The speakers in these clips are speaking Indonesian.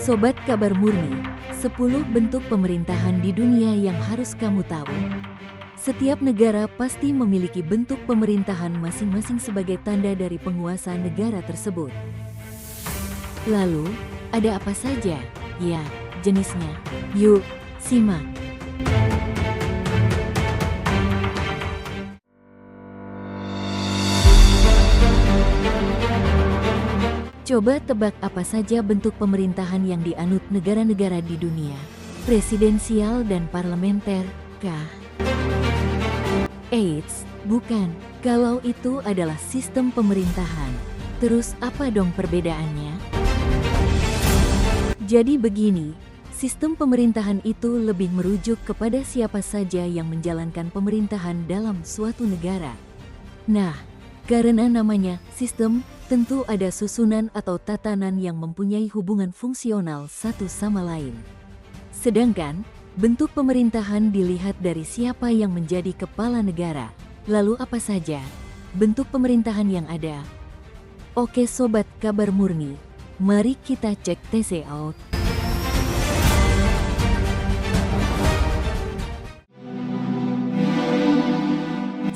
Sobat Kabar Murni, 10 bentuk pemerintahan di dunia yang harus kamu tahu. Setiap negara pasti memiliki bentuk pemerintahan masing-masing sebagai tanda dari penguasa negara tersebut. Lalu, ada apa saja? Ya, jenisnya. Yuk, simak. Coba tebak apa saja bentuk pemerintahan yang dianut negara-negara di dunia. Presidensial dan parlementer, kah? Eits, bukan. Kalau itu adalah sistem pemerintahan. Terus apa dong perbedaannya? Jadi begini, sistem pemerintahan itu lebih merujuk kepada siapa saja yang menjalankan pemerintahan dalam suatu negara. Nah, karena namanya sistem, tentu ada susunan atau tatanan yang mempunyai hubungan fungsional satu sama lain. Sedangkan, bentuk pemerintahan dilihat dari siapa yang menjadi kepala negara. Lalu apa saja bentuk pemerintahan yang ada? Oke Sobat Kabar Murni, mari kita cek TC out.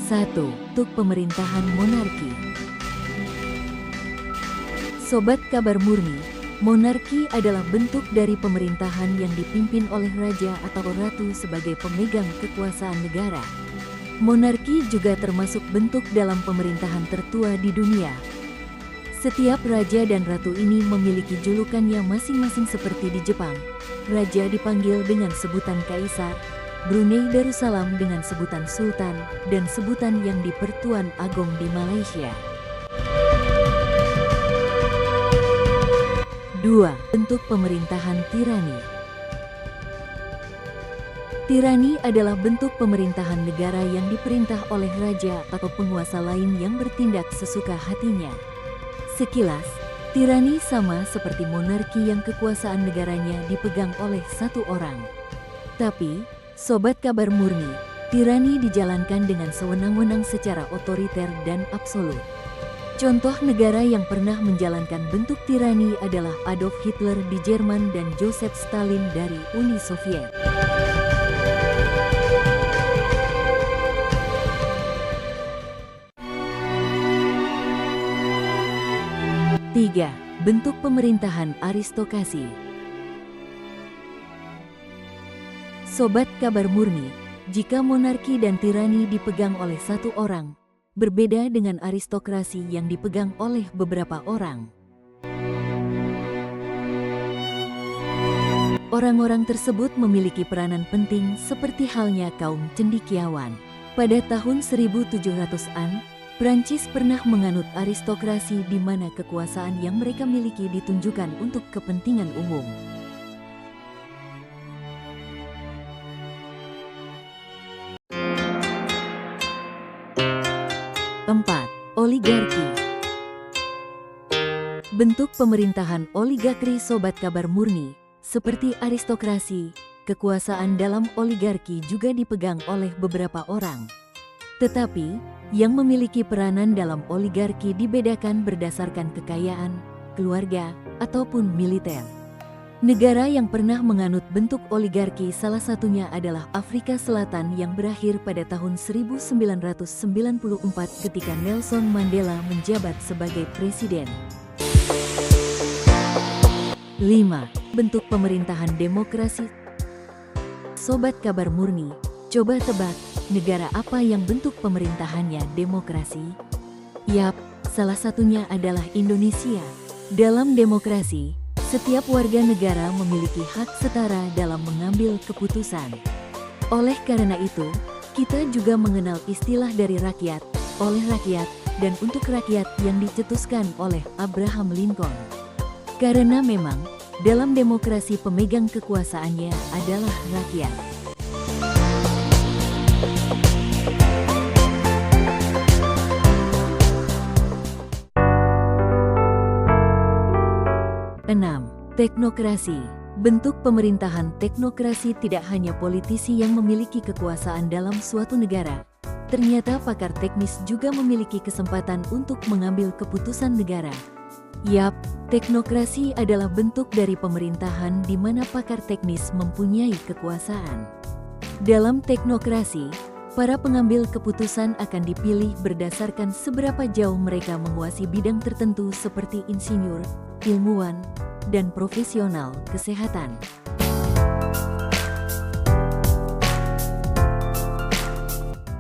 Satu, bentuk pemerintahan monarki. Sobat Kabar Murni, monarki adalah bentuk dari pemerintahan yang dipimpin oleh raja atau ratu sebagai pemegang kekuasaan negara. Monarki juga termasuk bentuk dalam pemerintahan tertua di dunia. Setiap raja dan ratu ini memiliki julukannya masing-masing seperti di Jepang. Raja dipanggil dengan sebutan kaisar, Brunei Darussalam dengan sebutan sultan, dan sebutan yang di Pertuan Agong di Malaysia. 2. Bentuk pemerintahan tirani. Tirani adalah bentuk pemerintahan negara yang diperintah oleh raja atau penguasa lain yang bertindak sesuka hatinya. Sekilas, tirani sama seperti monarki yang kekuasaan negaranya dipegang oleh satu orang. Tapi, Sobat Kabar Murni, tirani dijalankan dengan sewenang-wenang secara otoriter dan absolut. Contoh negara yang pernah menjalankan bentuk tirani adalah Adolf Hitler di Jerman dan Joseph Stalin dari Uni Soviet. Tiga, bentuk pemerintahan aristokrasi. Sobat Kabar Murni, jika monarki dan tirani dipegang oleh satu orang, berbeda dengan aristokrasi yang dipegang oleh beberapa orang. Orang-orang tersebut memiliki peranan penting seperti halnya kaum cendekiawan. Pada tahun 1700-an, Prancis pernah menganut aristokrasi di mana kekuasaan yang mereka miliki ditunjukkan untuk kepentingan umum. 4. Oligarki. Bentuk pemerintahan oligarki Sobat Kabar Murni, seperti aristokrasi, kekuasaan dalam oligarki juga dipegang oleh beberapa orang. Tetapi, yang memiliki peranan dalam oligarki dibedakan berdasarkan kekayaan, keluarga, ataupun militer. Negara yang pernah menganut bentuk oligarki salah satunya adalah Afrika Selatan yang berakhir pada tahun 1994 ketika Nelson Mandela menjabat sebagai presiden. 5. Bentuk pemerintahan demokrasi. Sobat Kabar Murni, coba tebak, negara apa yang bentuk pemerintahannya demokrasi? Yap, salah satunya adalah Indonesia. Dalam demokrasi, setiap warga negara memiliki hak setara dalam mengambil keputusan. Oleh karena itu, kita juga mengenal istilah dari rakyat, oleh rakyat, dan untuk rakyat yang dicetuskan oleh Abraham Lincoln. Karena memang, dalam demokrasi pemegang kekuasaannya adalah rakyat. 6. Teknokrasi. Bentuk pemerintahan teknokrasi tidak hanya politisi yang memiliki kekuasaan dalam suatu negara. Ternyata pakar teknis juga memiliki kesempatan untuk mengambil keputusan negara. Yap, teknokrasi adalah bentuk dari pemerintahan di mana pakar teknis mempunyai kekuasaan. Dalam teknokrasi, para pengambil keputusan akan dipilih berdasarkan seberapa jauh mereka menguasai bidang tertentu seperti insinyur, ilmuwan, dan profesional kesehatan.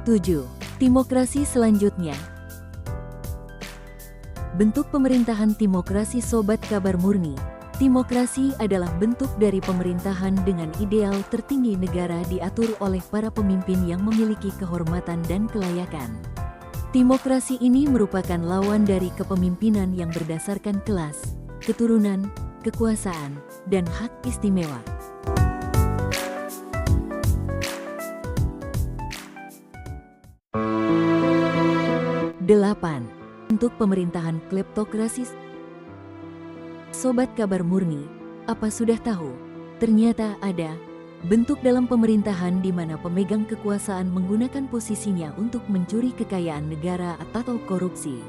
Tujuh, timokrasi selanjutnya. Bentuk pemerintahan timokrasi Sobat Kabar Murni. Timokrasi adalah bentuk dari pemerintahan dengan ideal tertinggi negara diatur oleh para pemimpin yang memiliki kehormatan dan kelayakan. Timokrasi ini merupakan lawan dari kepemimpinan yang berdasarkan kelas, keturunan, kekuasaan, dan hak istimewa. Delapan, bentuk pemerintahan kleptokrasi. Sobat Kabar Murni, apa sudah tahu? Ternyata ada bentuk dalam pemerintahan di mana pemegang kekuasaan menggunakan posisinya untuk mencuri kekayaan negara atau korupsi.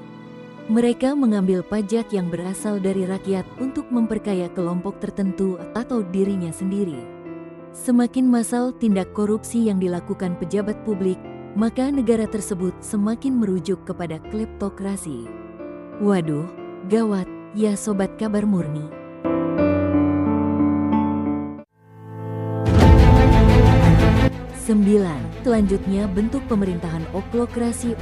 Mereka mengambil pajak yang berasal dari rakyat untuk memperkaya kelompok tertentu atau dirinya sendiri. Semakin massal tindak korupsi yang dilakukan pejabat publik, maka negara tersebut semakin merujuk kepada kleptokrasi. Waduh, gawat, ya Sobat Kabar Murni. Sembilan, selanjutnya bentuk pemerintahan oklokrasi.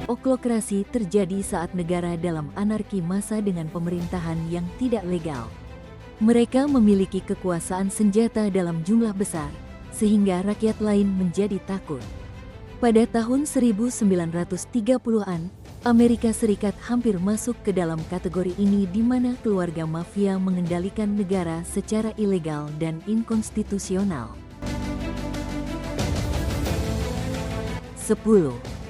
Oklokrasi terjadi saat negara dalam anarki massa dengan pemerintahan yang tidak legal. Mereka memiliki kekuasaan senjata dalam jumlah besar, sehingga rakyat lain menjadi takut. Pada tahun 1930-an, Amerika Serikat hampir masuk ke dalam kategori ini di mana keluarga mafia mengendalikan negara secara ilegal dan inkonstitusional. 10.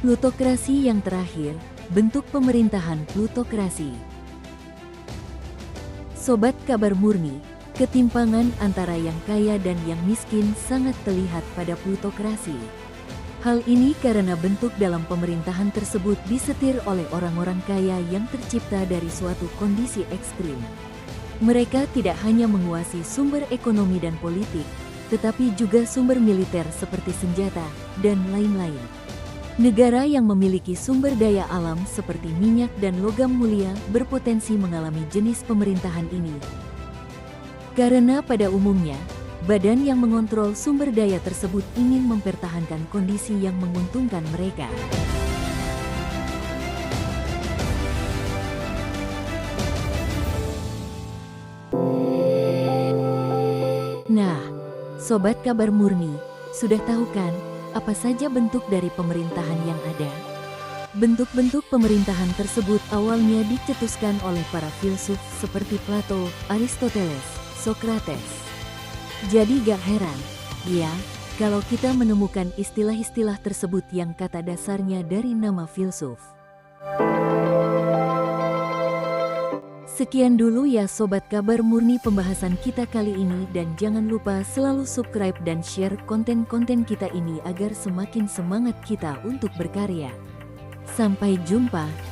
Plutokrasi yang terakhir, bentuk pemerintahan plutokrasi. Sobat Kabar Murni, ketimpangan antara yang kaya dan yang miskin sangat terlihat pada plutokrasi. Hal ini karena bentuk dalam pemerintahan tersebut disetir oleh orang-orang kaya yang tercipta dari suatu kondisi ekstrim. Mereka tidak hanya menguasai sumber ekonomi dan politik, tetapi juga sumber militer seperti senjata, dan lain-lain. Negara yang memiliki sumber daya alam seperti minyak dan logam mulia berpotensi mengalami jenis pemerintahan ini. Karena pada umumnya, badan yang mengontrol sumber daya tersebut ingin mempertahankan kondisi yang menguntungkan mereka. Nah, Sobat Kabar Murni, sudah tahu kan apa saja bentuk dari pemerintahan yang ada? Bentuk-bentuk pemerintahan tersebut awalnya dicetuskan oleh para filsuf seperti Plato, Aristoteles, Socrates. Jadi gak heran, ya, kalau kita menemukan istilah-istilah tersebut yang kata dasarnya dari nama filsuf. Sekian dulu ya Sobat Kabar Murni pembahasan kita kali ini, dan jangan lupa selalu subscribe dan share konten-konten kita ini agar semakin semangat kita untuk berkarya. Sampai jumpa.